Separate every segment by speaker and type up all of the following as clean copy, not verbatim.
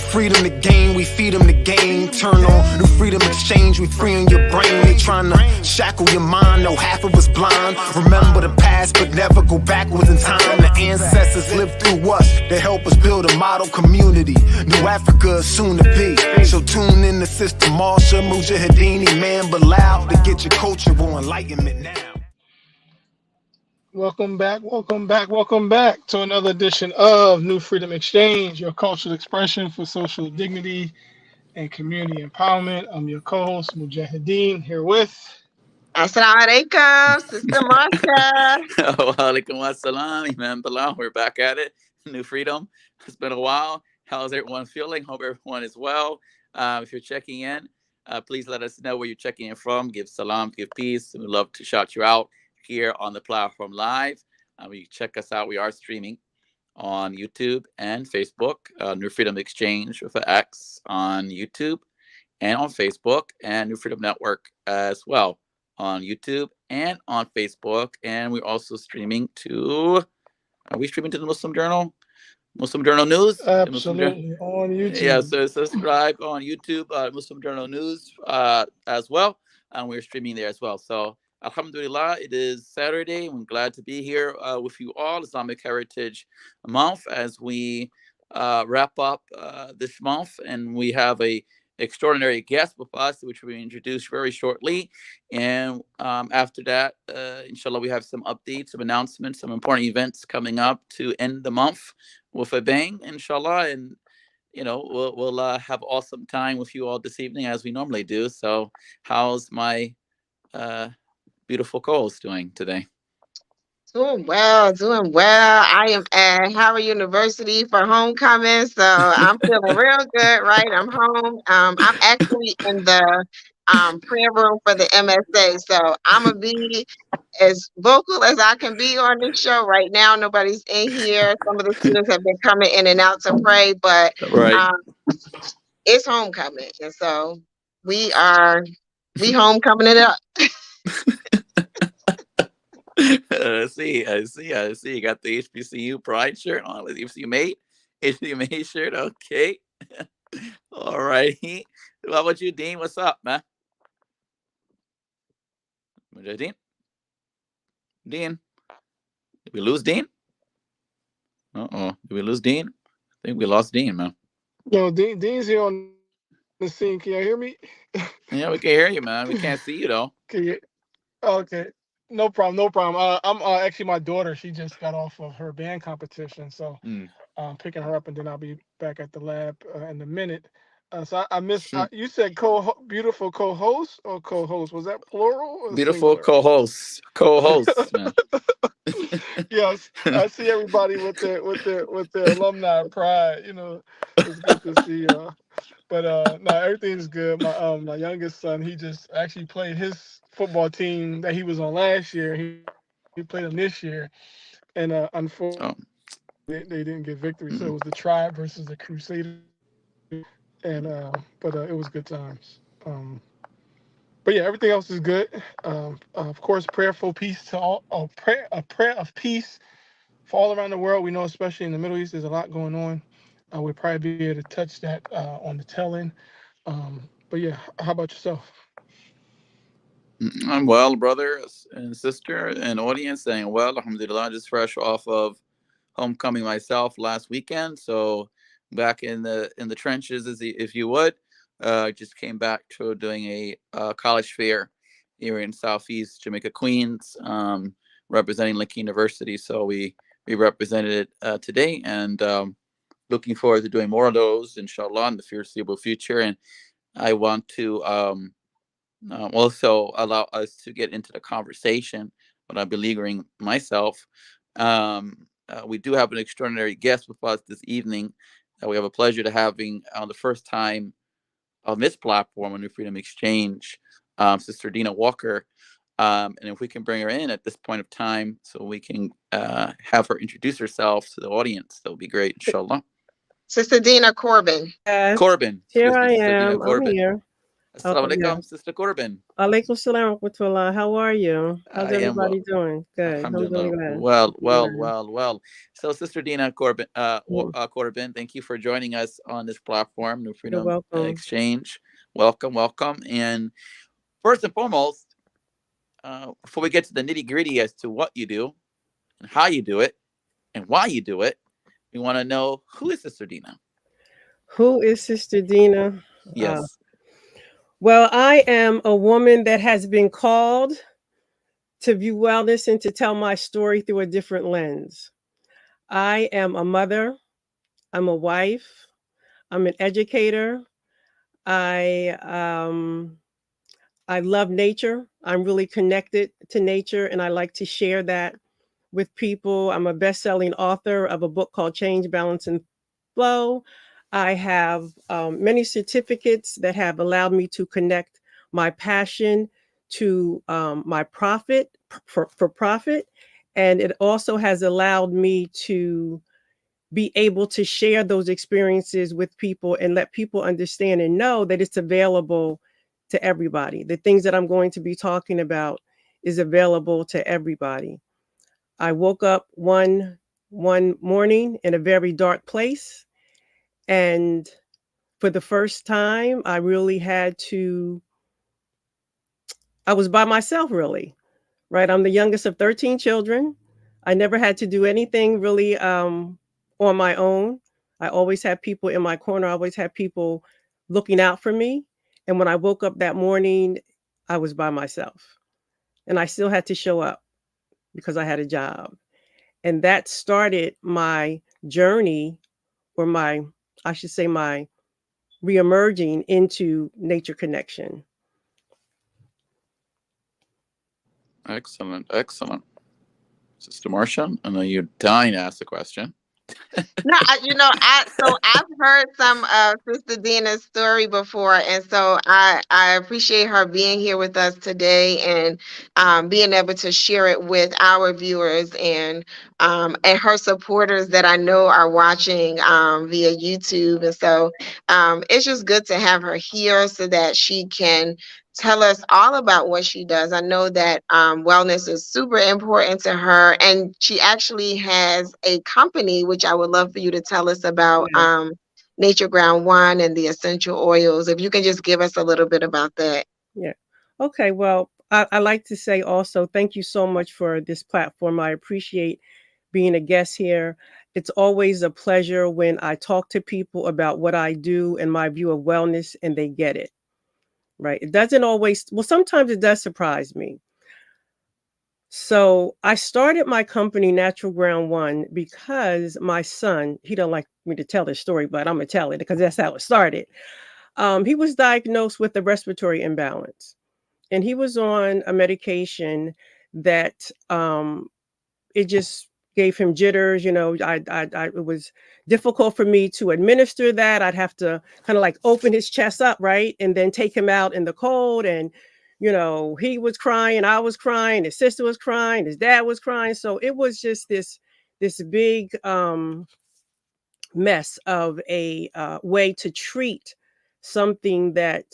Speaker 1: freedom to gain, we feed them the game. Turn on New Freedom Exchange, we freeing your brain. They trying to shackle your mind, no half of us blind. Remember the past, but never go backwards in time. The ancestors lived through us, they help us build a model community. New Africa is soon to be. So tune in to Sister Marsha, Mujahideen, Imam Bilal, to get your cultural enlightenment now.
Speaker 2: Welcome back to another edition of New Freedom Exchange, your cultural expression for social dignity and community empowerment. I'm your co-host, Mujahideen, here with...
Speaker 3: Assalamu alaikum, Sister Marsha.
Speaker 4: Wa alaikum assalam, Imam Bilal. We're back at it. New Freedom. It's been a while. How's everyone feeling? Hope everyone is well. If you're checking in, please let us know where you're checking in from. Give salam, give peace. We'd love to shout you out here on the platform live. You check us out. We are streaming on YouTube and Facebook. New Freedom Exchange with an X on YouTube and on Facebook, and New Freedom Network as well on YouTube and on Facebook. And we're also streaming to, are we streaming to the Muslim Journal News?
Speaker 2: Absolutely, on YouTube.
Speaker 4: Yeah, so subscribe on YouTube, Muslim Journal News as well. And we're streaming there as well. So alhamdulillah, it is Saturday. I'm glad to be here with you all, Islamic Heritage Month, as we wrap up this month. And we have a extraordinary guest with us, which will be introduced very shortly. And after that, inshallah, we have some updates, some announcements, some important events coming up to end the month with a bang, inshallah. And you know, we'll have awesome time with you all this evening as we normally do. So how's my beautiful co-host doing today?
Speaker 3: Doing well. I am at Howard University for homecoming, so I'm feeling real good, right? I'm home. I'm actually in the prayer room for the MSA, so I'm going to be as vocal as I can be on this show right now. Nobody's in here. Some of the students have been coming in and out to pray, but it's homecoming, and so we homecoming it up.
Speaker 4: I see. You got the HBCU Pride shirt on. HBCU mate shirt. Okay. All righty. How about you, Dean? What's up, man? Dean? Did we lose Dean? Did we lose Dean? I think we lost Dean, man.
Speaker 2: No, Dean's here on the scene. Can you hear me?
Speaker 4: Yeah, we can hear you, man. We can't see you, though.
Speaker 2: Okay. No problem. I'm actually, my daughter, she just got off of her band competition, so I'm picking her up, and then I'll be back at the lab in a minute. So I missed. You said beautiful co-host or co-host? Was that plural? Or
Speaker 4: beautiful
Speaker 2: singular?
Speaker 4: co-host, man.
Speaker 2: Yes, I see everybody with their alumni pride. You know, it's good to see y'all. But no, everything's good. My youngest son, he just actually played his football team that he was on last year. He played them this year, and unfortunately, they didn't get victory. So it was the Tribe versus the Crusaders, and but it was good times. But yeah, everything else is good. Of course, prayerful peace to all. A prayer of peace for all around the world. We know, especially in the Middle East, there's a lot going on. We'll probably be able to touch that on the tail end. But yeah, how about yourself?
Speaker 4: I'm well, brother and sister and audience, saying well, alhamdulillah, just fresh off of homecoming myself last weekend. So back in the trenches, if you would. Just came back to doing a college fair here in Southeast Jamaica, Queens, representing Lincoln University. So we represented it today, and looking forward to doing more of those, inshallah, in the foreseeable future. And I want to also allow us to get into the conversation without beleaguering myself. We do have an extraordinary guest with us this evening. We have a pleasure to having on the first time on this platform, on New Freedom Exchange, Sister Dena Walker. And if we can bring her in at this point of time so we can have her introduce herself to the audience, that would be great, inshallah.
Speaker 3: Sister Dena Corbin.
Speaker 4: Corbin.
Speaker 5: Here I am. I'm here. Oh,
Speaker 4: Assalamu alaikum,
Speaker 5: yes.
Speaker 4: Sister Corbin.
Speaker 5: Alaikum salam wa rahmatullah. How are you? How's
Speaker 4: I am well.
Speaker 5: everybody doing? Good.
Speaker 4: Alhamdulillah.
Speaker 5: Alhamdulillah.
Speaker 4: Well. So, Sister Dena Corbin,
Speaker 5: Mm,
Speaker 4: Corbin, thank you for joining us on this platform, New
Speaker 5: you're
Speaker 4: Freedom
Speaker 5: welcome.
Speaker 4: Exchange. Welcome. And first and foremost, before we get to the nitty gritty as to what you do and how you do it and why you do it, we want to know, who is Sister Dena?
Speaker 5: Who is Sister Dena? Uh,
Speaker 4: Yes.
Speaker 5: well, I am a woman that has been called to view wellness and to tell my story through a different lens. I am a mother. I'm a wife. I'm an educator. I I love nature. I'm really connected to nature, and I like to share that with people. I'm a best-selling author of a book called Change, Balance, and Flow. I have many certificates that have allowed me to connect my passion to my profit for profit, and it also has allowed me to be able to share those experiences with people and let people understand and know that it's available to everybody. The things that I'm going to be talking about is available to everybody. I woke up one morning in a very dark place, and for the first time I really had to I was by myself, really. Right? I'm the youngest of 13 children. I never had to do anything really on my own. I always had people in my corner. I always had people looking out for me. And when I woke up that morning, I was by myself. And I still had to show up because I had a job. And that started my journey, or I should say, my reemerging into nature connection.
Speaker 4: Excellent. Sister Marsha, I know you're dying to ask the question.
Speaker 3: No, I've heard some of Sister Dina's story before, and so I appreciate her being here with us today and being able to share it with our viewers and her supporters that I know are watching via YouTube. And so it's just good to have her here so that she can tell us all about what she does. I know that wellness is super important to her, and she actually has a company, which I would love for you to tell us about.
Speaker 5: Yeah.
Speaker 3: Nature Ground One and the essential oils. If you can just give us a little bit about that.
Speaker 5: Yeah. Okay. Well, I like to say also thank you so much for this platform. I appreciate being a guest here. It's always a pleasure when I talk to people about what I do and my view of wellness and they get it, right? It doesn't always, well, sometimes it does surprise me. So I started my company, Natural Ground One, because my son, he don't like me to tell this story, but I'm going to tell it because that's how it started. He was diagnosed with a respiratory imbalance, and he was on a medication that it just gave him jitters. It was difficult for me to administer that. I'd have to kind of like open his chest up, right, and then take him out in the cold. And he was crying, I was crying, his sister was crying, his dad was crying. So it was just this big mess of a way to treat something that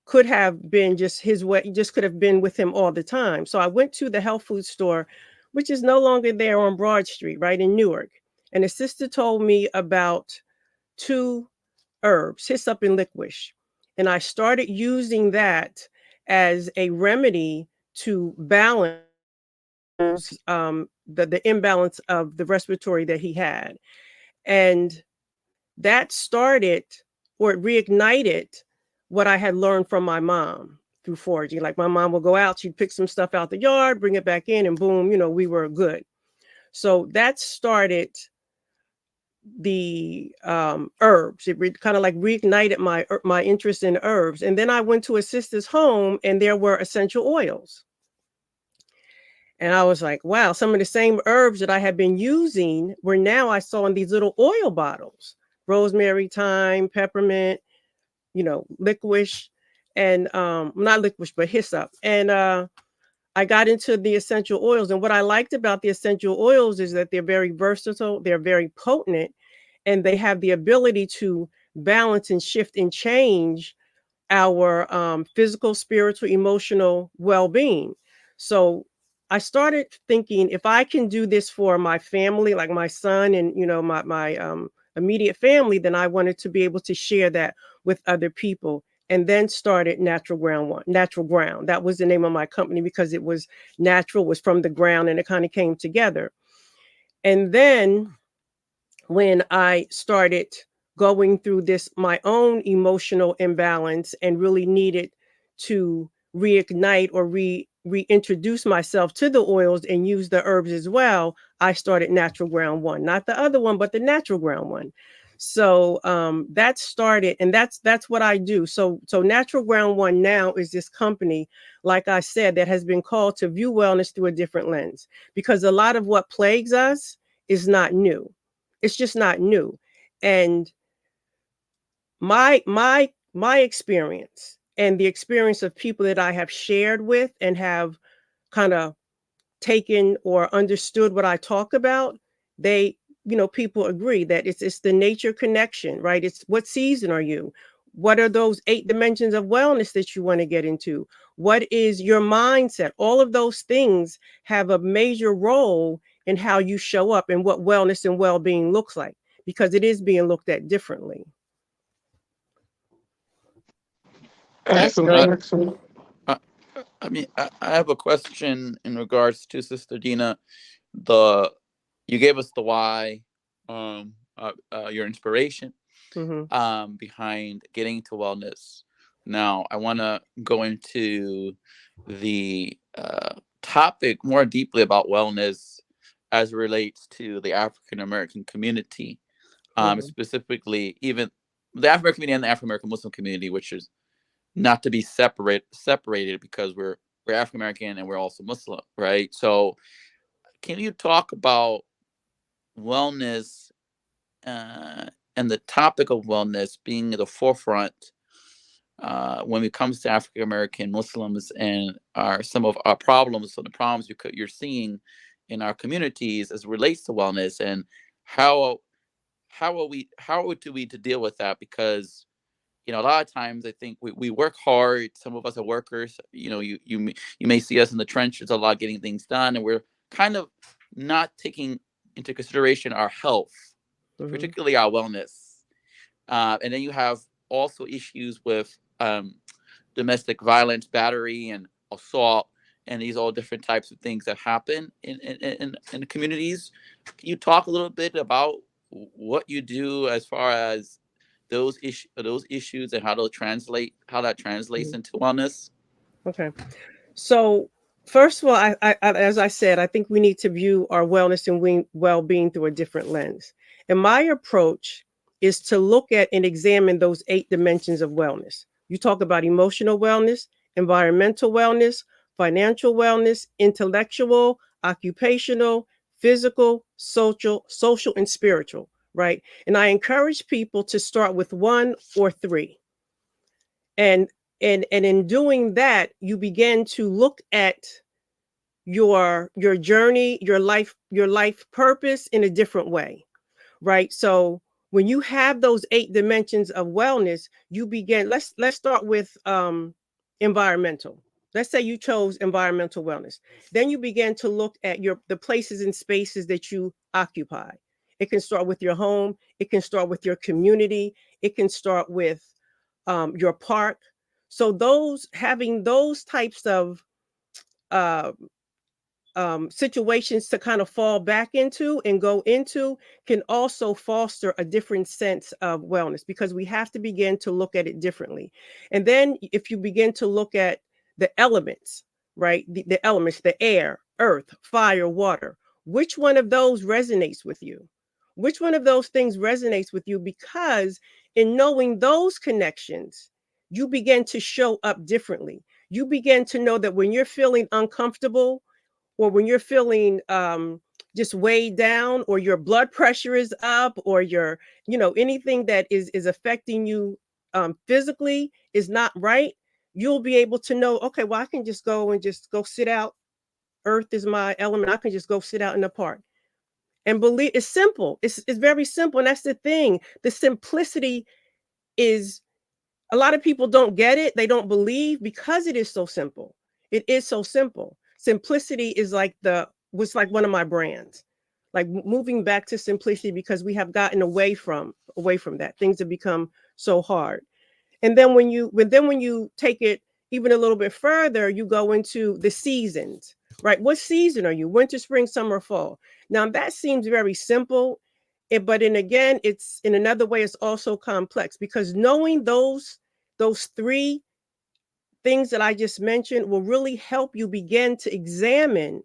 Speaker 5: could have been just his way, just could have been with him all the time. So I went to the health food store, which is no longer there on Broad Street, right in Newark. And the sister told me about two herbs, hyssop and licorice. And I started using that as a remedy to balance the imbalance of the respiratory that he had. And that started, or it reignited, what I had learned from my mom through foraging. Like my mom would go out, she'd pick some stuff out the yard, bring it back in, and boom, we were good. So that started the herbs. It kind of like reignited my interest in herbs. And then I went to a sister's home, and there were essential oils. And I was like, wow, some of the same herbs that I had been using were now I saw in these little oil bottles: rosemary, thyme, peppermint, licorice, and not licorice, but hyssop. And I got into the essential oils. And what I liked about the essential oils is that they're very versatile, they're very potent, and they have the ability to balance and shift and change our physical, spiritual, emotional well-being. So I started thinking, if I can do this for my family, like my son and my immediate family, then I wanted to be able to share that with other people. And then started Natural Ground One. Natural Ground. That was the name of my company because it was natural, was from the ground, and it kind of came together. And then when I started going through this, my own emotional imbalance, and really needed to reignite or reintroduce myself to the oils and use the herbs as well, I started Natural Ground One, not the other one, but the Natural Ground One. So that started, and that's what I do. So Natural Ground One now is this company, like I said, that has been called to view wellness through a different lens, because a lot of what plagues us is not new. It's just not new. And my experience and the experience of people that I have shared with and have kind of taken or understood what I talk about, they, people agree that it's the nature connection, right? It's what season are you? What are those 8 dimensions of wellness that you want to get into? What is your mindset? All of those things have a major role in how you show up and what wellness and well-being looks like, because it is being looked at differently.
Speaker 3: That's
Speaker 2: Excellent,
Speaker 3: great.
Speaker 2: excellent.
Speaker 4: I, I mean, I have a question in regards to Sister Dena. The You gave us the why, your inspiration
Speaker 5: Mm-hmm.
Speaker 4: behind getting to wellness. Now, I want to go into the topic more deeply about wellness as it relates to the African American community,
Speaker 5: Mm-hmm.
Speaker 4: specifically even the African American community and the African American Muslim community, which is not to be separated because we're African American and we're also Muslim, right? So, can you talk about wellness and the topic of wellness being at the forefront when it comes to African American Muslims and some of our problems, some of the problems you're seeing in our communities as it relates to wellness, and how how do we to deal with that? Because a lot of times I think we work hard. Some of us are workers. You may see us in the trenches a lot getting things done, and we're kind of not taking into consideration our health,
Speaker 5: Mm-hmm.
Speaker 4: particularly our wellness. And then you have also issues with domestic violence, battery, and assault, and these all different types of things that happen in the communities. Can you talk a little bit about what you do as far as those issues and how that translates
Speaker 5: Mm-hmm.
Speaker 4: into wellness?
Speaker 5: Okay. So first of all, as I said, I think we need to view our wellness and well-being through a different lens. And my approach is to look at and examine those 8 dimensions of wellness. You talk about emotional wellness, environmental wellness, financial wellness, intellectual, occupational, physical, social, and spiritual, right? And I encourage people to start with 1 or 3. And and in doing that, you begin to look at your journey, your life purpose in a different way, right? So when you have those 8 dimensions of wellness, you begin, let's start with environmental. Let's say you chose environmental wellness. Then you begin to look at the places and spaces that you occupy. It can start with your home, it can start with your community, it can start with your park. So having those types of uh, situations to kind of fall back into and go into can also foster a different sense of wellness, because we have to begin to look at it differently. And then if you begin to look at the elements, right? The elements, the air, earth, fire, water, which one of those resonates with you? Which one of those things resonates with you? Because in knowing those connections, you begin to show up differently. You begin to know that when you're feeling uncomfortable, or when you're feeling just weighed down, or your blood pressure is up, or anything that is affecting you physically is not right, you'll be able to know, okay, well, I can just go sit out. Earth is my element. I can just go sit out in the park. And believe, it's simple. It's very simple. And that's the thing. The simplicity is a lot of people don't get it. They don't believe because it is so simple. It is so simple. Simplicity is was like one of my brands. Like moving back to simplicity because we have gotten away from that. Things have become so hard. And then when you take it even a little bit further, you go into the seasons, right? What season are you? Winter, spring, summer, fall. Now that seems very simple, but it's in another way, it's also complex because knowing those three things that I just mentioned will really help you begin to examine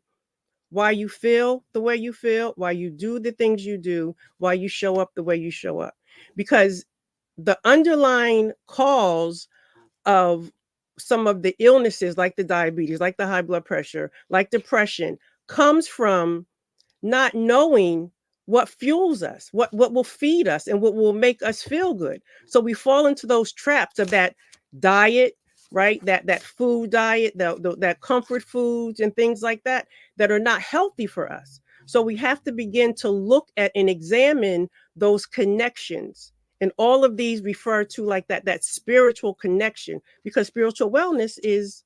Speaker 5: why you feel the way you feel, why you do the things you do, why you show up the way you show up. Because the underlying cause of some of the illnesses like the diabetes, like the high blood pressure, like depression, comes from not knowing what fuels us, what will feed us and what will make us feel good. So we fall into those traps of that diet, right? That food diet, that comfort foods and things like that are not healthy for us. So we have to begin to look at and examine those connections. And all of these refer to like that spiritual connection, because spiritual wellness is,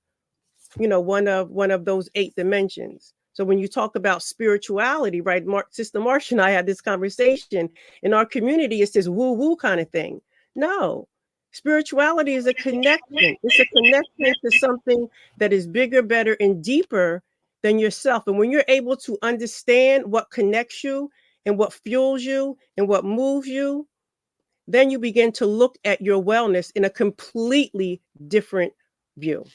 Speaker 5: one of those 8 dimensions. So when you talk about spirituality, right, Sister Marsha and I had this conversation in our community. It's this woo-woo kind of thing. No, spirituality is a connection. It's a connection to something that is bigger, better, and deeper than yourself. And when you're able to understand what connects you and what fuels you and what moves you, then you begin to look at your wellness in a completely different view.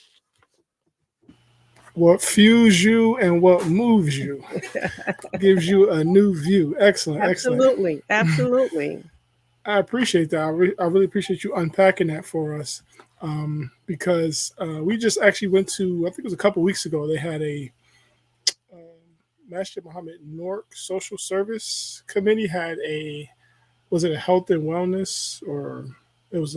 Speaker 2: What fuels you and what moves you gives you a new view. Excellent.
Speaker 5: Absolutely. Absolutely.
Speaker 2: I appreciate that. I really appreciate you unpacking that for us, because we just actually went to, I think it was a couple of weeks ago, they had a Masjid Muhammad Newark Social Service Committee had was it a health and wellness, or it was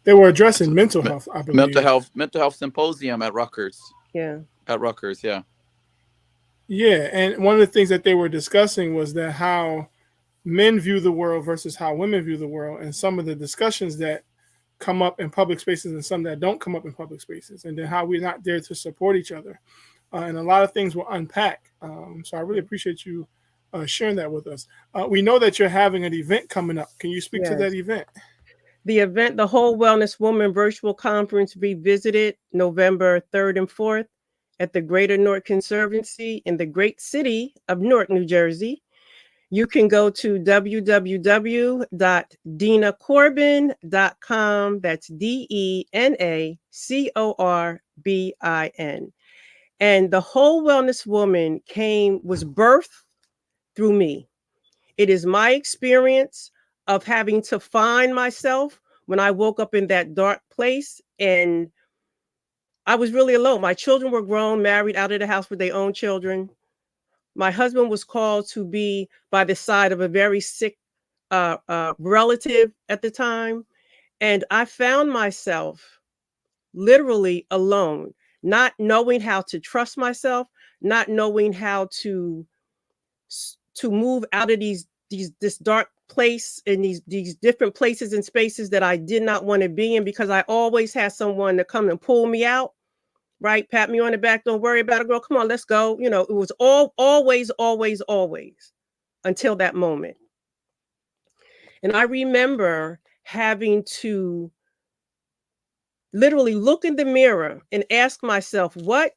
Speaker 2: they were addressing mental health, I believe.
Speaker 4: Mental health symposium at Rutgers.
Speaker 5: Yeah.
Speaker 4: At Rutgers, yeah.
Speaker 2: Yeah, and one of the things that they were discussing was that how men view the world versus how women view the world, and some of the discussions that come up in public spaces and some that don't come up in public spaces, and then how we're not there to support each other. And a lot of things will unpack. So I really appreciate you sharing that with us. We know that you're having an event coming up. Can you speak to that event?
Speaker 5: The event, the Whole Wellness Woman Virtual Conference, Revisited, November 3rd and 4th at the Greater Newark Conservancy in the great city of Newark, New Jersey. You can go to www.denacorbin.com. That's DENACORBIN. And the Whole Wellness Woman was birthed through me. It is my experience of having to find myself when I woke up in that dark place and I was really alone. My children were grown, married, out of the house with their own children. My husband was called to be by the side of a very sick relative at the time. And I found myself literally alone, not knowing how to trust myself, not knowing how to move out of this dark place and these different places and spaces that I did not want to be in, because I always had someone to come and pull me out, right? Pat me on the back. Don't worry about it, girl. Come on, let's go. It was always until that moment. And I remember having to literally look in the mirror and ask myself, what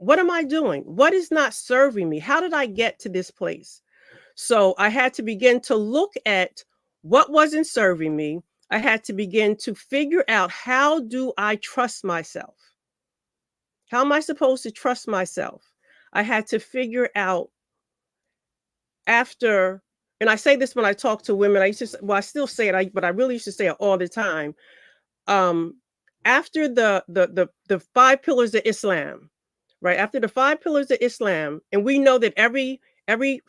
Speaker 5: am I doing? What is not serving me? How did I get to this place? So I had to begin to look at what wasn't serving me. I had to begin to figure out, how do I trust myself? How am I supposed to trust myself? I had to figure out after, and I say this when I talk to women, I still say it, but I really used to say it all the time. After the 5 pillars of Islam, right? After the 5 pillars of Islam, and we know that every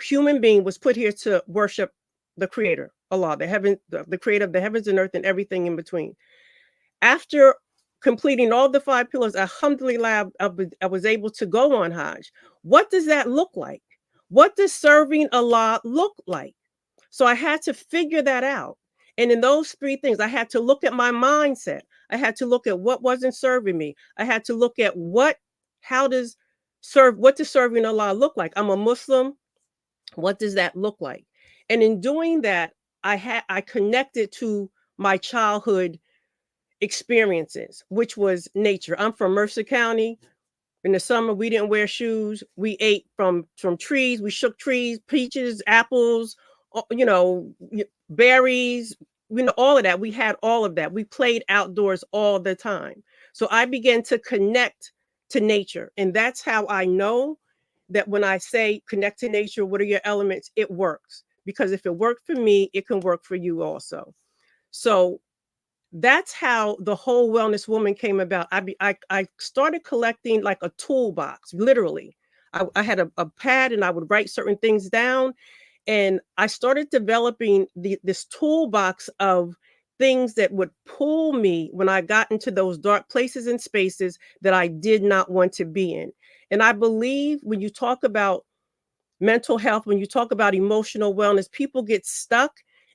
Speaker 5: human being was put here to worship the Creator, Allah, the Creator of the heavens and earth and everything in between. After completing all the 5 pillars, alhamdulillah, I was able to go on Hajj. What does that look like? What does serving Allah look like? So I had to figure that out. And in those three things, I had to look at my mindset. I had to look at what wasn't serving me. I had to look at what does serving Allah look like? I'm a Muslim. What does that look like? And in doing that, I connected to my childhood experiences, which was nature. I'm from Mercer County. In the summer, we didn't wear shoes. We ate from trees. We shook trees, peaches, apples, berries. All of that. We had all of that. We played outdoors all the time. So I began to connect to nature, and that's how I know that when I say connect to nature, what are your elements? It works, because if it worked for me, it can work for you also. So that's how the whole wellness woman came about. I started collecting like a toolbox, literally. I had a pad, and I would write certain things down, and I started developing this toolbox of things that would pull me when I got into those dark places and spaces that I did not want to be in. And I believe when you talk about mental health, when you talk about emotional wellness, people get stuck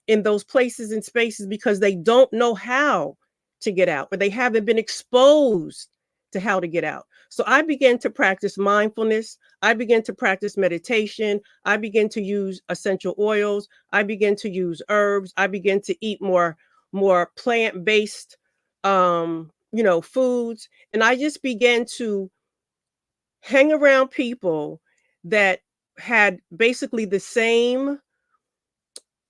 Speaker 5: in those places and spaces because they don't know how to get out, or they haven't been exposed to how to get out. So I began to practice mindfulness. I began to practice meditation. I began to use essential oils. I began to use herbs. I began to eat more plant-based foods. And I just began to hang around people that had basically the same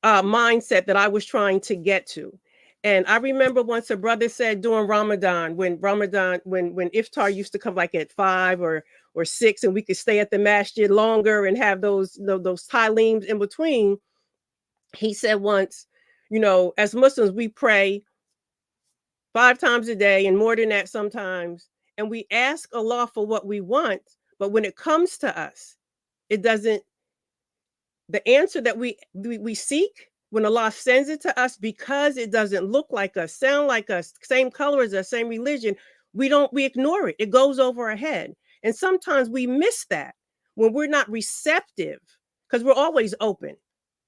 Speaker 5: mindset that I was trying to get to. And I remember once a brother said during Ramadan, when iftar used to come like at 5 or 6, and we could stay at the masjid longer and have those taaleems in between. He said once, as Muslims, we pray 5 times a day and more than that sometimes, and we ask Allah for what we want, but when it comes to us, it doesn't the answer that we seek, when Allah sends it to us, because it doesn't look like us, sound like us, same color as us, same religion, we ignore it. It goes over our head. And sometimes we miss that when we're not receptive, because we're always open.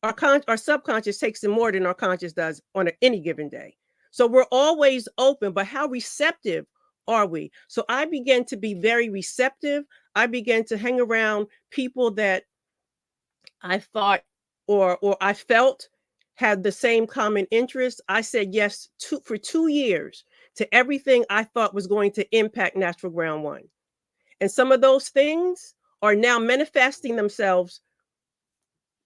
Speaker 5: Our subconscious takes in more than our conscious does on any given day. So we're always open, but how receptive are we? So I began to be very receptive. I began to hang around people that I thought or I felt had the same common interest. I said yes for 2 years to everything I thought was going to impact Natural Ground One. And some of those things are now manifesting themselves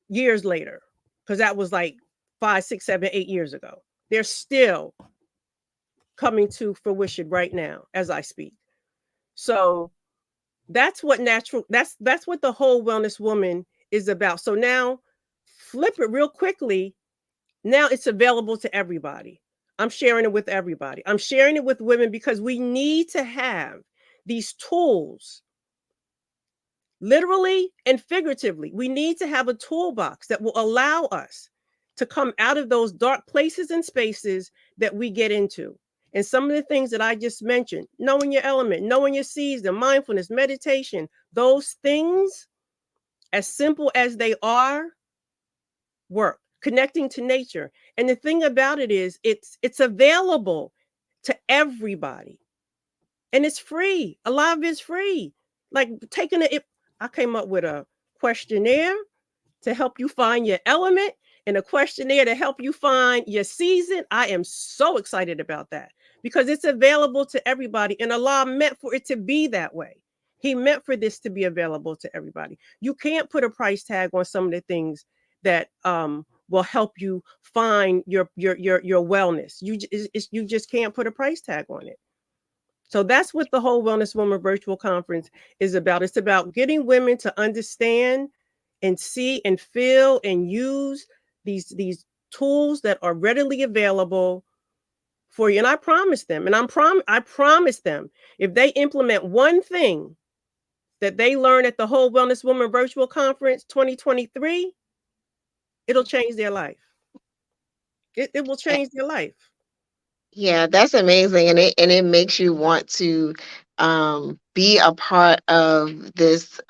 Speaker 5: years later, because that was like 5, 6, 7, 8 years ago. They're still coming to fruition right now as I speak. So that's what the whole wellness woman is about. So now flip it real quickly. Now it's available to everybody. I'm sharing it with everybody. I'm sharing it with women because we need to have these tools, literally and figuratively. We need to have a toolbox that will allow us to come out of those dark places and spaces that we get into. And some of the things that I just mentioned, knowing your element, knowing your season, mindfulness, meditation, those things, as simple as they are, work. Connecting to nature. And the thing about it is it's available to everybody. And it's free. A lot of it's free. Like I came up with a questionnaire to help you find your element and a questionnaire to help you find your season. I am so excited about that because it's available to everybody, and Allah meant for it to be that way. He meant for this to be available to everybody. You can't put a price tag on some of the things that will help you find your wellness. You just can't put a price tag on it. So that's what the whole Wellness Woman Virtual Conference is about. It's about getting women to understand and see and feel and use these tools that are readily available for you. And I promise them, and I promise them, if they implement one thing that they learn at the whole Wellness Woman Virtual Conference 2023, it'll change their life. It will change their life.
Speaker 3: Yeah, that's amazing, and it makes you want to be a part of this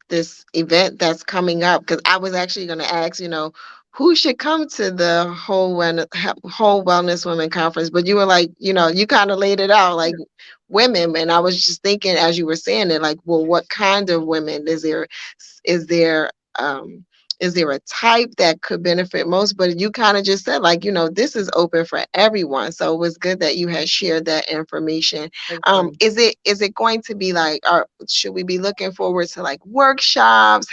Speaker 3: this event that's coming up. Because I was actually going to ask, who should come to the whole wellness women conference, but you were like, you kind of laid it out like women, and I was just thinking as you were saying it, like, well, what kind of women is there um is there a type that could benefit most? But you kind of just said, like, this is open for everyone. So it was good that you had shared that information.
Speaker 5: Thank you.
Speaker 3: Is it going to be like, or should we be looking forward to like workshops?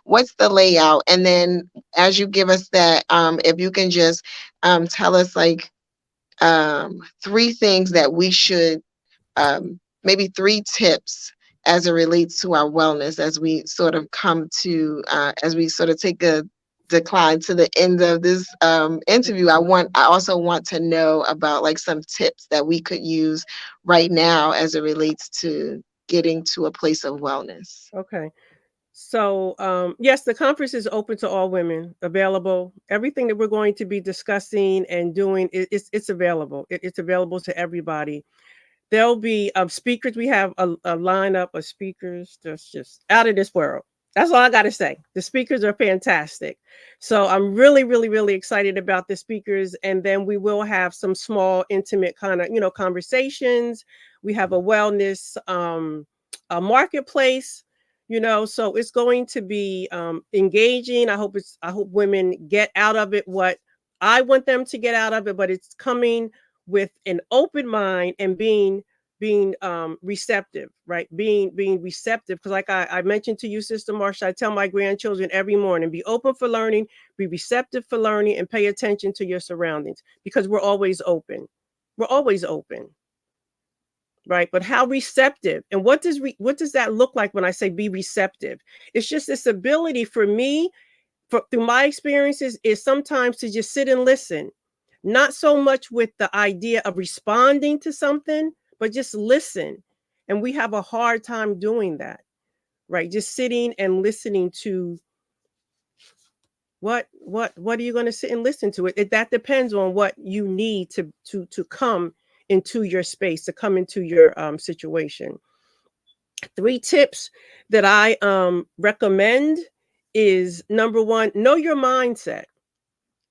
Speaker 3: What's the layout? And then as you give us that, if you can just tell us like three things that we should, maybe three tips as it relates to our wellness as we sort of as we sort of take a decline to the end of this interview. I also want to know about like some tips that we could use right now as it relates to getting to a place of wellness.
Speaker 5: Okay. So, yes, the conference is open to all women, available. Everything that we're going to be discussing and doing, it's available. It's available to everybody. There'll be speakers. We have a lineup of speakers that's just out of this world. That's all I got to say. The speakers are fantastic. So I'm really, really, really excited about the speakers. And then we will have some small, intimate kind of, conversations. We have a wellness a marketplace, so it's going to be engaging. I hope women get out of it what I want them to get out of it, but it's coming with an open mind and being receptive, right? Being receptive, because like I mentioned to you, Sister Marsha, I tell my grandchildren every morning, be open for learning, be receptive for learning, and pay attention to your surroundings, because we're always open. We're always open, right? But how receptive, and what does that look like when I say be receptive? It's just this ability for me, through my experiences, is sometimes to just sit and listen, not so much with the idea of responding to something, but just listen. And we have a hard time doing that, right? Just sitting and listening to what are you going to sit and listen to? That depends on what you need to come into your space, to come into your situation. 3 tips that I recommend is, number 1, know your mindset.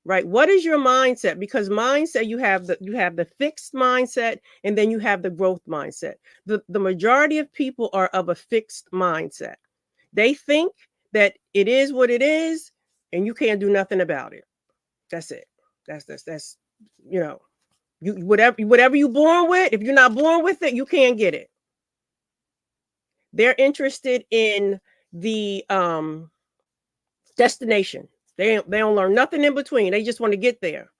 Speaker 5: Right? What is your mindset? Because mindset, you have the fixed mindset, and then you have the growth mindset. The majority of people are of a fixed mindset. They think that it is what it is, and you can't do nothing about it. That's it. That's you whatever you're born with. If you're not born with it, you can't get it. They're interested in the destination. They don't learn nothing in between. They just want to get there,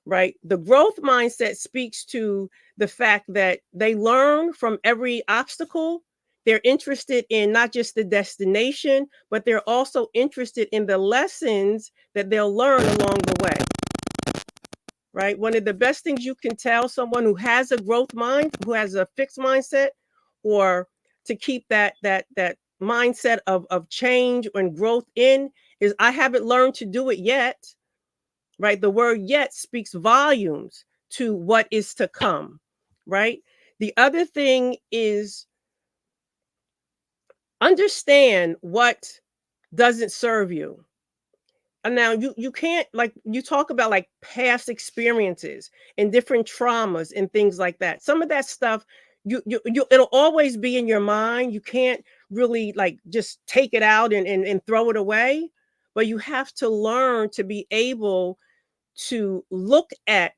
Speaker 5: right? The growth mindset speaks to the fact that they learn from every obstacle. They're interested in not just the destination, but they're also interested in the lessons that they'll learn along the way, right? One of the best things you can tell someone who has a growth mind, who has a fixed mindset, or to keep that mindset of change and growth in, is I haven't learned to do it yet, right? The word yet speaks volumes to what is to come, right? The other thing is understand what doesn't serve you. And now you can't, like, you talk about like past experiences and different traumas and things like that. Some of that stuff, you it'll always be in your mind. You can't really like just take it out and throw it away, but you have to learn to be able to look at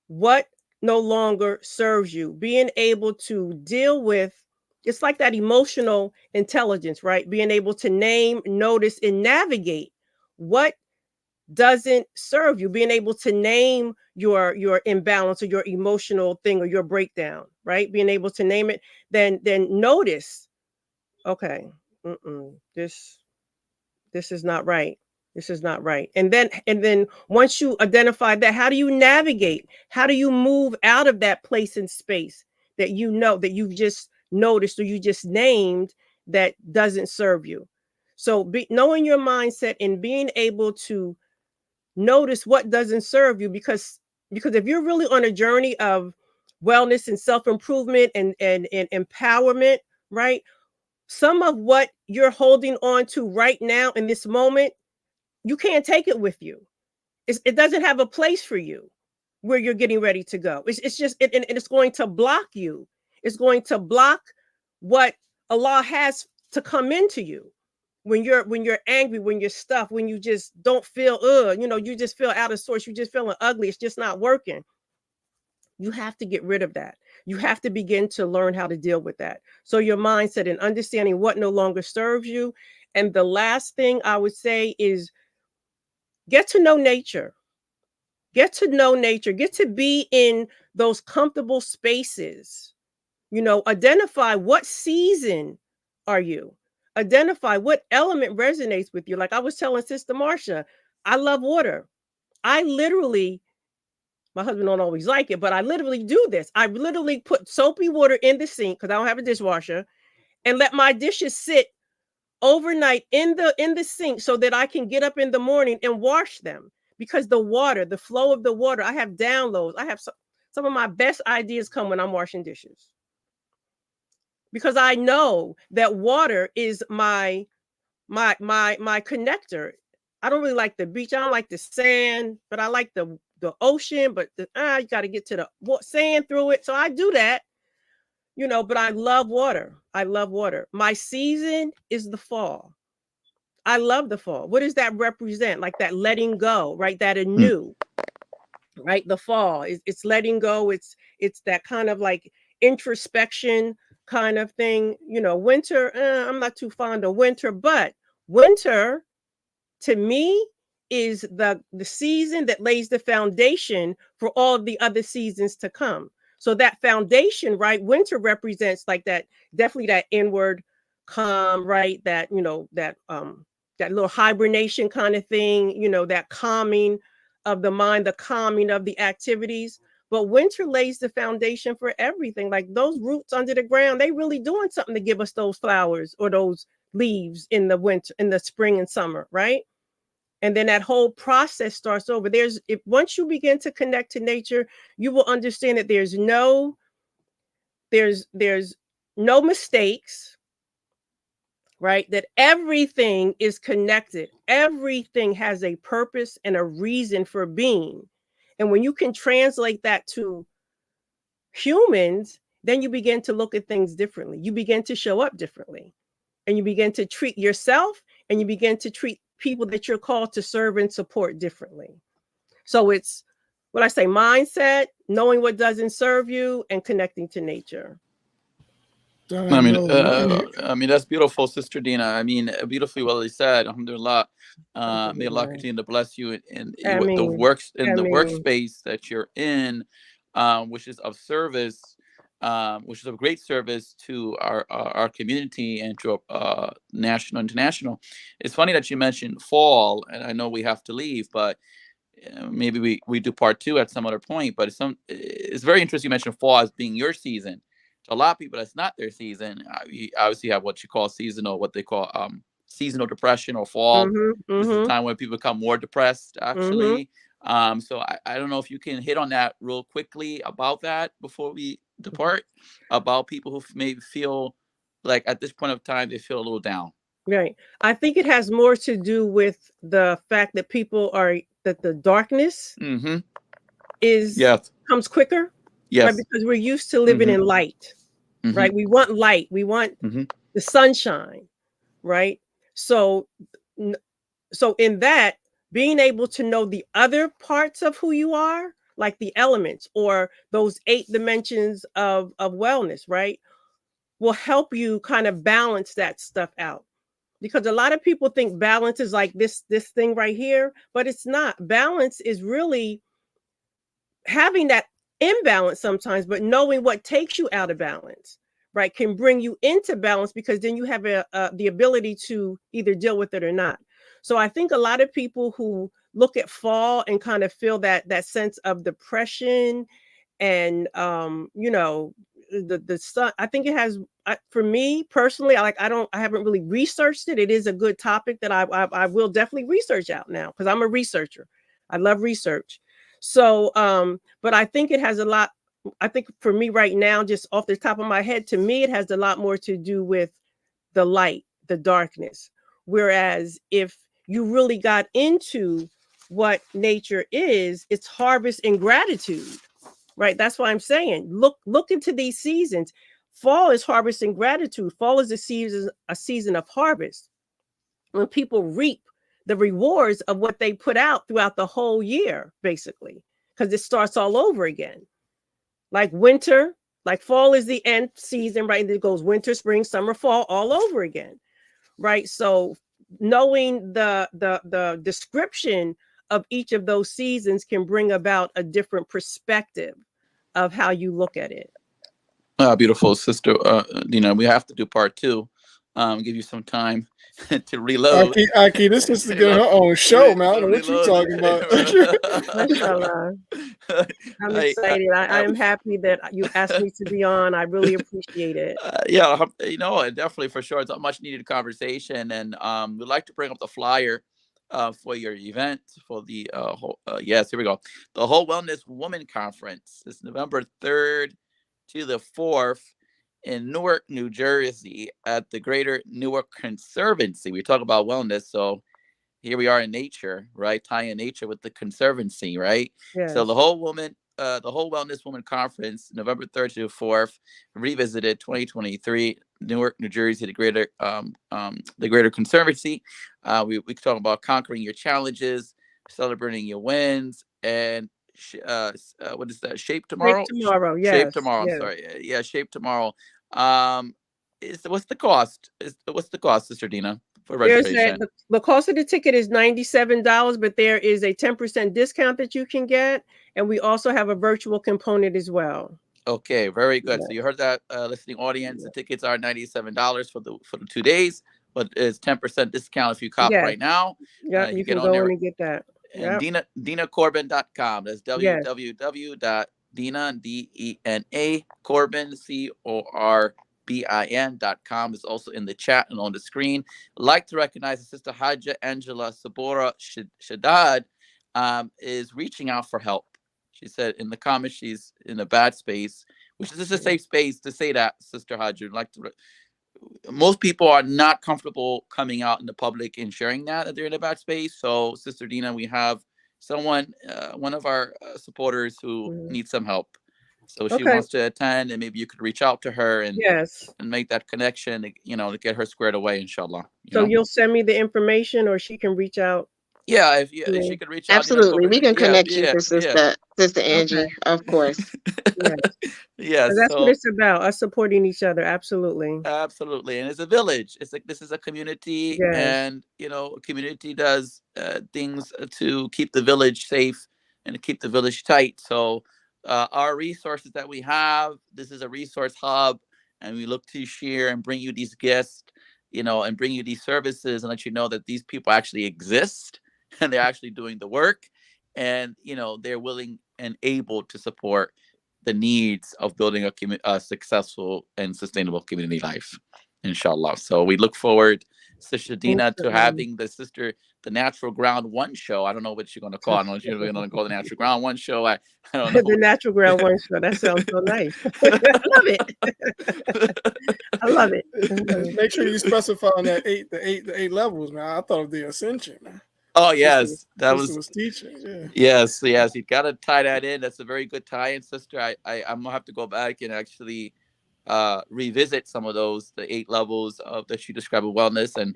Speaker 5: what no longer serves you, being able to deal with. It's like that emotional intelligence, right? Being able to name, notice, and navigate what doesn't serve you, being able to name your imbalance or your emotional thing or your breakdown, right? Being able to name it, then notice, okay, this is not right. This is not right. And then once you identify that, how do you navigate? How do you move out of that place and space that that you've just noticed or you just named that doesn't serve you? So knowing your mindset and being able to notice what doesn't serve you, because if you're really on a journey of wellness and self-improvement and empowerment, right? Some of what you're holding on to right now in this moment, you can't take it with you. It doesn't have a place for you where you're getting ready to go. It's just, and it's going to block you. It's going to block what Allah has to come into you. When you're angry, when you're stuffed, when you just don't feel, you just feel out of sorts, you just feeling ugly, it's just not working. You have to get rid of that. You have to begin to learn how to deal with that. So your mindset and understanding what no longer serves you. And the last thing I would say is get to know nature. Get to know nature. Get to be in those comfortable spaces. Identify what season are you. Identify what element resonates with you. Like I was telling Sister Marsha, I love water. I literally, my husband don't always like it, but I literally do this. I literally put soapy water in the sink because I don't have a dishwasher and let my dishes sit overnight in the sink so that I can get up in the morning and wash them. Because the flow of the water, I have downloads. I have some of my best ideas come when I'm washing dishes. Because I know that water is my connector. I don't really like the beach. I don't like the sand, but I like the ocean. But you got to get to the sand through it. So I do that, but I love water. I love water. My season is the fall. I love the fall. What does that represent? Like that letting go, right? That anew, right? The fall it's letting go. It's that kind of like introspection kind of thing. Winter, I'm not too fond of winter, but winter to me is the season that lays the foundation for all of the other seasons to come. So that foundation, right? Winter represents like that, definitely that inward calm, right? That, that little hibernation kind of thing, that calming of the mind, the calming of the activities. But winter lays the foundation for everything. Like those roots under the ground, they really doing something to give us those flowers or those leaves in the winter, in the spring and summer, right? And then that whole process starts over. Once you begin to connect to nature, you will understand that there's no mistakes, right? That everything is connected. Everything has a purpose and a reason for being. And when you can translate that to humans, then you begin to look at things differently. You begin to show up differently. And you begin to treat yourself and you begin to treat people that you're called to serve and support differently. So it's what I say, mindset, knowing what doesn't serve you, and connecting to nature.
Speaker 4: I mean, that's beautiful, Sister Dena. I mean, beautifully well said. Alhamdulillah. May Allah continue to bless you in the workspace that you're in, which is of service, which is of great service to our community and to national, international. It's funny that you mentioned fall, and I know we have to leave, but maybe we do part 2 at some other point. But it's very interesting you mentioned fall as being your season. To a lot of people, that's not their season. You obviously have what you call seasonal, what they call seasonal depression or fall. This is the time when people become more depressed, actually. So I don't know if you can hit on that real quickly about that before we depart, about people who maybe feel like at this point of time, they feel a little down.
Speaker 5: Right. I think it has more to do with the fact that that the darkness comes quicker.
Speaker 4: Yes.
Speaker 5: Right? Because we're used to living in light, right? We want light. We want the sunshine, right? So in that, being able to know the other parts of who you are, like the elements or those 8 dimensions of wellness, right, will help you kind of balance that stuff out. Because a lot of people think balance is like this thing right here, but it's not. Balance is really having that imbalance sometimes, but knowing what takes you out of balance, right, can bring you into balance, because then you have the ability to either deal with it or not. So I think a lot of people who look at fall and kind of feel that sense of depression and the sun, I think it has, for me personally, I haven't really researched it. It is a good topic that I will definitely research out now, because I'm a researcher. I love research. So, but I think it has a lot. I think for me right now, just off the top of my head, to me, it has a lot more to do with the light, the darkness. Whereas if you really got into what nature is, it's harvest and gratitude, right? That's why I'm saying look into these seasons. Fall is harvest and gratitude. Fall is a season of harvest, when people reap the rewards of what they put out throughout the whole year, basically, because it starts all over again. Like winter, like fall is the end season, right? And it goes winter, spring, summer, fall, all over again, right? So knowing the description of each of those seasons can bring about a different perspective of how you look at it.
Speaker 4: Beautiful, Sister Dena. We have to do part two. Give you some time to reload.
Speaker 2: Aki, this is to get her own show, man. I don't know what you talking about.
Speaker 5: Mashallah. I'm excited. I am happy that you asked me to be on. I really appreciate it.
Speaker 4: Yeah, definitely, for sure. It's a much needed conversation, and we'd like to bring up the flyer for your event for the yes, here we go. The Whole Wellness Woman Conference is November 3rd to the 4th in Newark, New Jersey, at the Greater Newark Conservancy. We talk about wellness, so here we are in nature, right? Tying nature with the conservancy, right?
Speaker 5: Yes.
Speaker 4: So the Whole Wellness Woman Conference, November 3rd to 4th, revisited 2023, Newark, New Jersey, the Greater Conservancy. We talk about conquering your challenges, celebrating your wins, and what is that? Shape Tomorrow.
Speaker 5: Shape Tomorrow. Yes.
Speaker 4: Shape Tomorrow.
Speaker 5: Yes.
Speaker 4: I'm sorry. Yeah, Shape Tomorrow. What's the cost? What's the cost, Sister Dena, for registration?
Speaker 5: The cost of the ticket is $97, but there is a 10% discount that you can get, and we also have a virtual component as well.
Speaker 4: Okay, very good. So you heard that, listening audience. The tickets are $97 for the 2 days, but it's 10% discount if you cop right now.
Speaker 5: Yeah, you can go in and get that.
Speaker 4: And DenaCorbin.com. That's www.Dena, DENA, Corbin, CORBIN.com is also in the chat and on the screen. I'd like to recognize that Sister Haja Angela Sabora Shaddad is reaching out for help. She said in the comments she's in a bad space, which is a safe space to say that, Sister Haja. Most people are not comfortable coming out in the public and sharing that they're in a bad space. So, Sister Dena, we have someone, one of our supporters who needs some help. So she wants to attend, and maybe you could reach out to her and make that connection, to get her squared away, inshallah.
Speaker 5: You'll send me the information, or she can reach out.
Speaker 4: Yeah, if she could reach out.
Speaker 3: Absolutely. We can connect you to Sister Angie, of course.
Speaker 5: Yes. That's what it's about, us supporting each other. Absolutely.
Speaker 4: Absolutely. And it's a village. It's like, this is a community, and, a community does things to keep the village safe and to keep the village tight. So our resources that we have, this is a resource hub, and we look to share and bring you these guests, and bring you these services and let you know that these people actually exist. And they're actually doing the work, and they're willing and able to support the needs of building a successful and sustainable community life, inshallah. So we look forward, Sister Dena, to having the Natural Ground One show. I don't know what you're going to call it. I don't know if you're going to call the Natural Ground One show. I don't know.
Speaker 5: The Natural Ground One show. That sounds so nice. I love it.
Speaker 2: Make sure you specify on that the eight levels, man. I thought of the Ascension, man.
Speaker 4: Oh yes, that was
Speaker 2: teaching.
Speaker 4: Yes, you got to tie that in. That's a very good tie-in, Sister. I'm gonna have to go back and actually revisit some of those, the 8 levels that you describe of wellness, and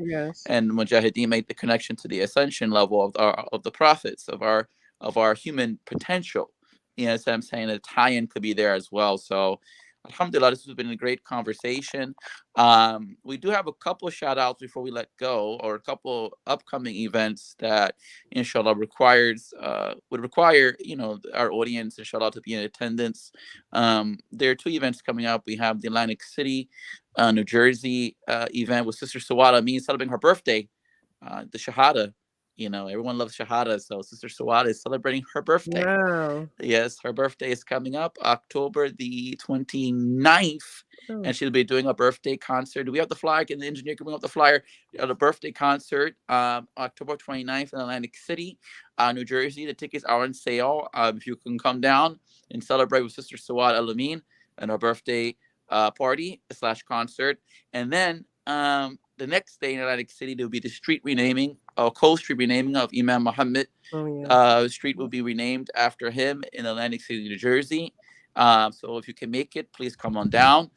Speaker 4: Mujahideen made the connection to the ascension level of the prophets, of our human potential. So I'm saying a tie-in could be there as well. So alhamdulillah, this has been a great conversation. We do have a couple of shout outs before we let go, or a couple upcoming events that inshallah would require our audience inshallah to be in attendance. There are 2 events coming up. We have the Atlantic City, New Jersey event with Sister Sawada celebrating her birthday, the Shahada. Everyone loves Shahada, so Sister Sawada is celebrating her birthday.
Speaker 5: Wow.
Speaker 4: Yes, her birthday is coming up October the 29th, and she'll be doing a birthday concert. Do we have the flyer? Can the engineer bring up the flyer? The birthday concert, October 29th in Atlantic City, New Jersey. The tickets are on sale. If you can come down and celebrate with Sister Sawad Al-Amin and her birthday party/concert. And then the next day in Atlantic City, there will be the street renaming Cole Street renaming of Imam Muhammad. Street will be renamed after him in Atlantic City, New Jersey. So if you can make it, please come on down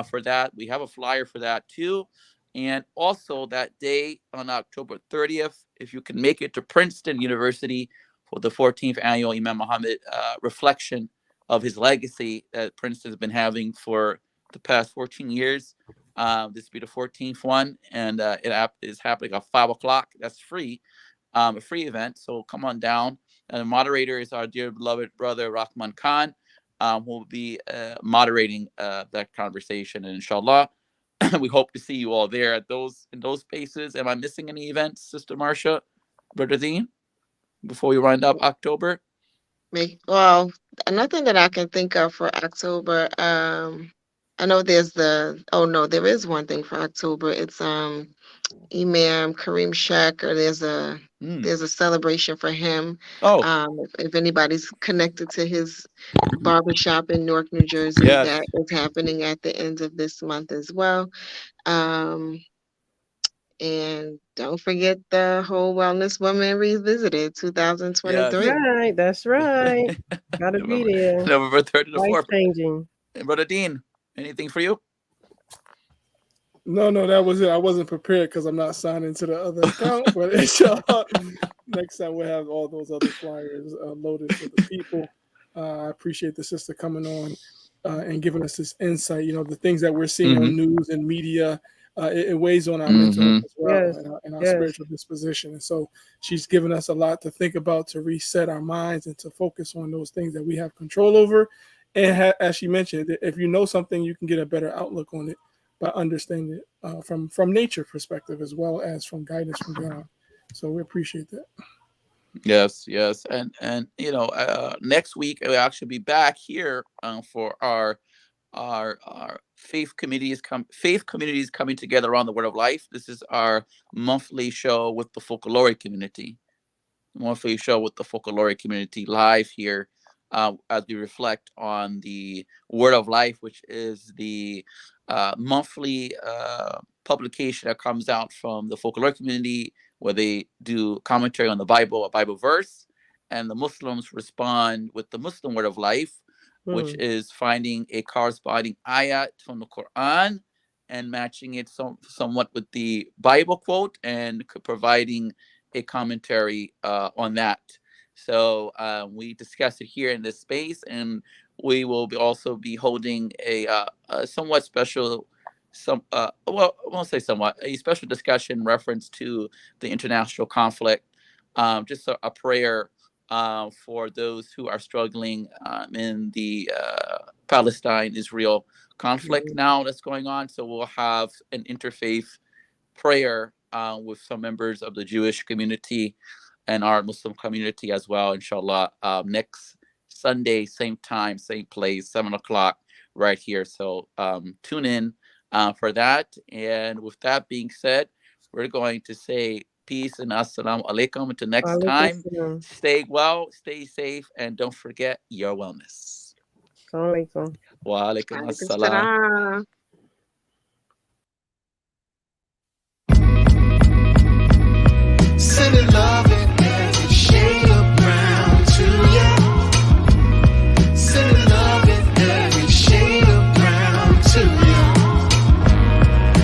Speaker 4: for that. We have a flyer for that too. And also that day on October 30th, if you can make it to Princeton University for the 14th annual Imam Muhammad reflection of his legacy that Princeton has been having for the past 14 years. This will be the 14th one, and it is happening at 5 o'clock. That's free, a free event. So come on down. And the moderator is our dear beloved brother Rahman Khan, who will be moderating that conversation. And inshallah, we hope to see you all there in those spaces. Am I missing any events, Sister Marsha, Brother Deen, before we wind up October?
Speaker 3: Well, nothing that I can think of for October. I know there is one thing for October. It's Imam Kareem Shaker. There's a celebration for him. If anybody's connected to his barbershop in Newark, New Jersey, that is happening at the end of this month as well. And don't forget the whole Wellness Woman Revisited 2023.
Speaker 5: Yes. That's right. Gotta be there.
Speaker 4: November 3rd to the 4th.
Speaker 5: Life-changing.
Speaker 4: And Brother Deen, anything for you?
Speaker 2: No, that was it. I wasn't prepared because I'm not signed into the other account. But next time we'll have all those other flyers loaded for the people. I appreciate the sister coming on and giving us this insight. You know, the things that we're seeing on news and media, it weighs on our mental health as well and our spiritual disposition. And so she's given us a lot to think about, to reset our minds and to focus on those things that we have control over. And as she mentioned, if you know something, you can get a better outlook on it by understanding it from nature perspective as well as from guidance from God. So we appreciate that.
Speaker 4: Yes. And you know, next week we'll actually be back here for our faith communities coming together around the Word of Life. This is our monthly show with the Folkloric community. Live here as we reflect on the Word of Life, which is the monthly publication that comes out from the Folkloric community, where they do commentary on the Bible, a Bible verse, and the Muslims respond with the Muslim Word of Life, which is finding a corresponding ayat from the Quran and matching it somewhat with the Bible quote and providing a commentary on that. So we discuss it here in this space, and we will also be holding a somewhat special, I won't say somewhat, a special discussion reference to the international conflict, just a prayer for those who are struggling in the Palestine-Israel conflict now that's going on. So we'll have an interfaith prayer with some members of the Jewish community and our Muslim community as well, inshallah, next Sunday, same time, same place, 7 o'clock right here. So tune in for that. And with that being said, we're going to say peace and assalamu alaikum until next time. Stay well, stay safe, and don't forget your wellness.
Speaker 5: Assalamu alaikum.
Speaker 4: Wa alaikum assalam.
Speaker 1: Sending love in every shade of brown to you. Sending love in every shade of brown to you.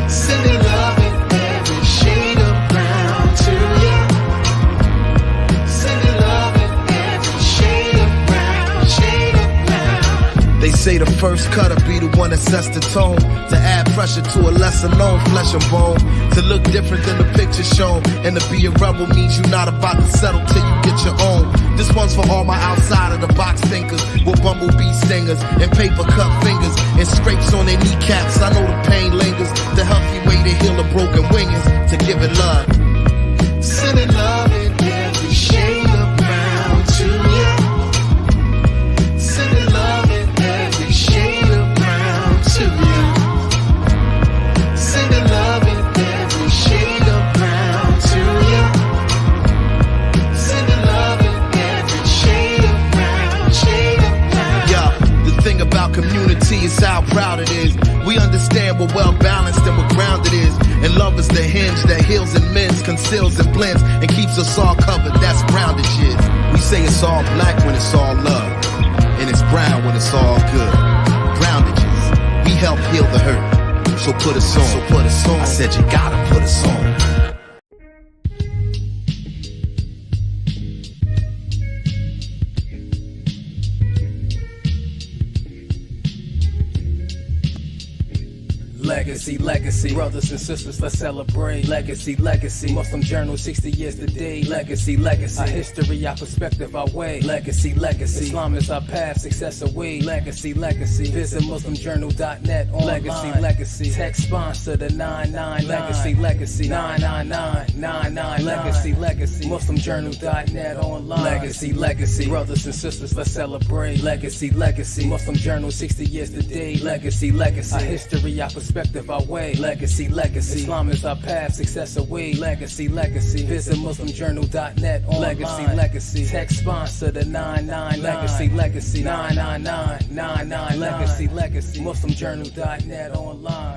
Speaker 1: Sending love in every shade of brown to you. Sending love in every shade of brown, shade of brown. They say the first cutter be the one that sets the tone, to add pressure to a lesser known flesh and bone, to look different than the picture shown, and to be a rebel means you're not about to settle till you get your own. This one's for all my outside of the box thinkers, with bumblebee stingers and paper cut fingers and scrapes on their kneecaps. I know the pain lingers. The healthy way to heal a broken wing is to give it love. Sending love in every shade of brown to you. Sending love in every shade of brown to you. Sending love in every shade of brown to you. Sending love in every shade of brown, shade of brown. Yeah, the thing about community is how proud it is. We understand what well balanced and what grounded is. And love is the hinge that heals and mends, conceals and blends,
Speaker 6: us all covered, that's groundage is. We say it's all black when it's all love, and it's brown when it's all good. Groundage is, we help heal the hurt, so put us on. I said you gotta put us on.
Speaker 7: Legacy, legacy, brothers and sisters, let's celebrate. Legacy, legacy, Muslim Journal, 60 years today. Legacy, legacy, our history, our perspective, our way. Legacy, legacy, Islam is our path, success away. Legacy, legacy, visit muslimjournal.net online. Legacy, legacy, text sponsor the 999. Legacy, legacy, 999. Legacy, legacy, muslimjournal.net online. Legacy, legacy, brothers and sisters, let's celebrate. Legacy, legacy, Muslim Journal, 60 years today. Legacy, legacy, our history, our perspective, our way. Legacy, legacy, Islam is our path, success away. Legacy, legacy, visit muslimjournal.net online. Legacy, legacy, text sponsor the 999. Legacy, legacy, 999. Legacy, legacy, muslimjournal.net online.